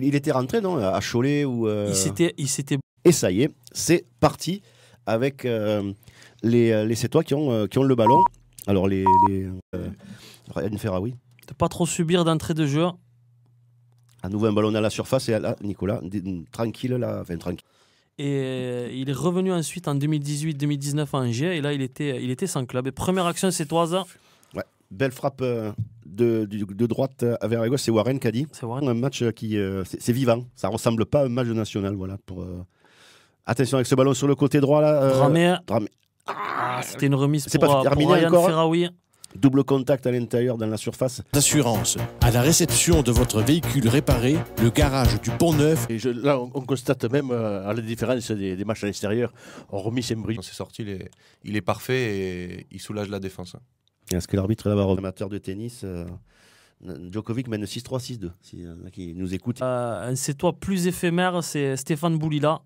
Il était rentré, non, à Cholet ou. Il s'était. Et ça y est, c'est parti avec les Sétois qui ont le ballon. Alors Ryan Ferraoui. De pas trop subir d'entrée de jeu. À nouveau un ballon à la surface et là, Nicolas, tranquille là, enfin tranquille. Et il est revenu ensuite en 2018-2019 à Angers et là il était sans club. Et première action sétoise. Ouais, belle frappe de droite vers la gauche, c'est Warren qui a dit. C'est Warren. Un match qui c'est vivant, ça ressemble pas à un match national, voilà. Attention avec ce ballon sur le côté droit là. Dramé. Ah, c'était une remise c'est pour pas terminé Ryan encore. Ferraoui. Double contact à l'intérieur dans la surface. D'assurance. À la réception de votre véhicule réparé, le garage du Pont-Neuf. Et là, on constate même à la différence des matchs à l'extérieur. On remet Saint-Brieuc. Quand c'est sorti, il est parfait et il soulage la défense. Est-ce que l'arbitre là va avoir amateur de tennis Djokovic mène 6-3, 6-2. Qui nous écoute. Un Sétois plus éphémère, c'est Stéphane Boulila,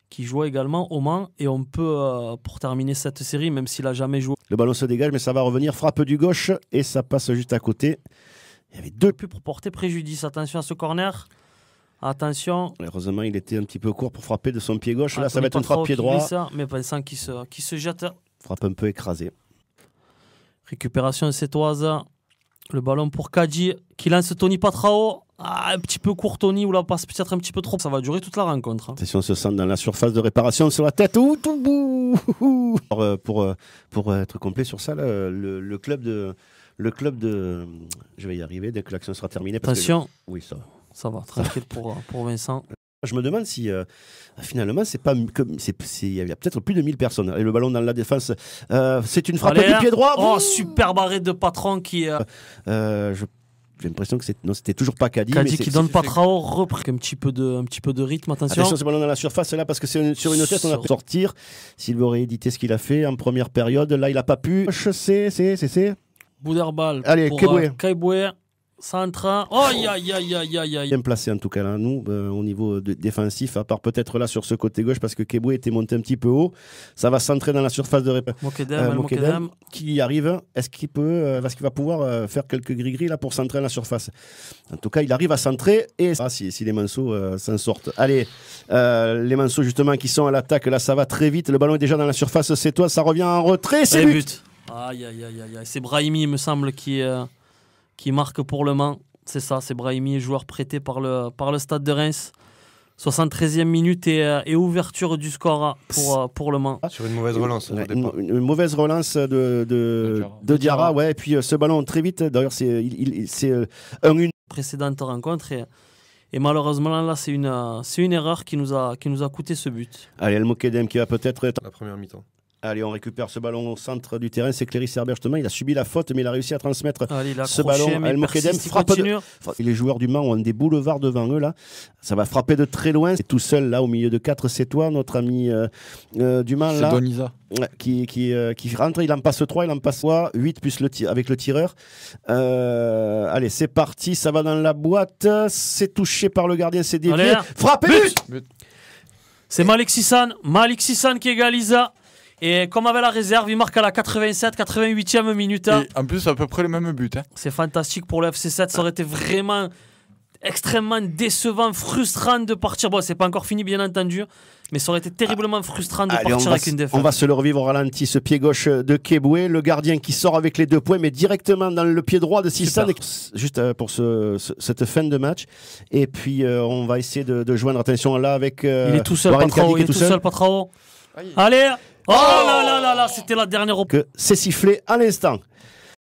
qui jouait également au Mans. Et on peut, pour terminer cette série, même s'il n'a jamais joué. Le ballon se dégage, mais ça va revenir. Frappe du gauche et ça passe juste à côté. Il y avait deux plus pour porter préjudice. Attention à ce corner. Attention. Heureusement, il était un petit peu court pour frapper de son pied gauche. Là, ça va être une frappe pied droit. Mais pensant qu'il se jette. Frappe un peu écrasée. Récupération sétoise. Le ballon pour Kadji qui lance Tony Patrao. Un petit peu court Tony, ou là passe peut-être un petit peu trop. Ça va durer toute la rencontre. Attention, on se sent dans la surface de réparation sur la tête. Pour être complet sur ça, là, le club de... Je vais y arriver dès que l'action sera terminée. Attention. Oui, ça va. Ça va, tranquille pour Vincent. Je me demande si finalement il y a peut-être plus de 1000 personnes et le ballon dans la défense, c'est une frappe du pied droit. Oh, superbe arrêt de Patron qui j'ai l'impression que c'était toujours pas Caddy. Caddy qui donne Patrao, repris un petit peu de rythme. Attention ce ballon dans la surface là parce que c'est sur une tête on a pu sortir. S'il aurait édité ce qu'il a fait en première période, là il a pas pu. C'est Bouderbal. Allez, Kaiboué. Centre. Oh, aïe. Bien placé en tout cas là, nous, au niveau défensif, à part peut-être là sur ce côté gauche parce que Keboué était monté un petit peu haut. Ça va centrer dans la surface de Mokedem qui arrive. Est-ce qu'il va pouvoir faire quelques gris-gris là pour centrer dans la surface? En tout cas, il arrive à centrer et si les Manceaux s'en sortent. Allez, les Manceaux justement qui sont à l'attaque, là ça va très vite. Le ballon est déjà dans la surface, c'est toi, ça revient en retrait, c'est but. Aïe. C'est Brahimi, il me semble, qui marque pour le Mans. C'est ça, c'est Brahimi, joueur prêté par le Stade de Reims. 73e minute et ouverture du score pour le Mans. Sur une mauvaise relance. Une mauvaise relance de Diarra. Ouais, et puis ce ballon très vite, d'ailleurs c'est une précédente rencontre et malheureusement là c'est une erreur qui nous a coûté ce but. Allez, El Mokedem qui va peut-être être... La première mi-temps. Allez, on récupère ce ballon au centre du terrain. C'est Cléry Serbia, justement. Il a subi la faute, mais il a réussi à transmettre ce ballon à El Mokedem. Les joueurs du Mans ont des boulevards devant eux, là. Ça va frapper de très loin. C'est tout seul, là, au milieu de 4. C'est toi, notre ami du Mans, là. C'est Donisa. Qui rentre. Il en passe 3, il en passe 3. 8 plus avec le tireur. Allez, c'est parti. Ça va dans la boîte. C'est touché par le gardien. C'est dévié. Frappé! But. C'est Malik Sissan qui égalise. Et comme avec la réserve, il marque à la 88e minute. Et en plus, à peu près le même but. C'est fantastique pour le FC7. Ça aurait été vraiment extrêmement décevant, frustrant de partir. Bon, c'est pas encore fini, bien entendu. Mais ça aurait été terriblement frustrant de partir avec une défaite. On va se le revivre au ralenti, ce pied gauche de Keboué. Le gardien qui sort avec les 2 points, mais directement dans le pied droit de Sissan. Juste pour cette fin de match. Et puis, on va essayer de joindre, attention là, avec... il est tout seul, Patrao. Il est tout seul, Patrao. Allez. Oh là, c'était la dernière. Que c'est sifflé à l'instant.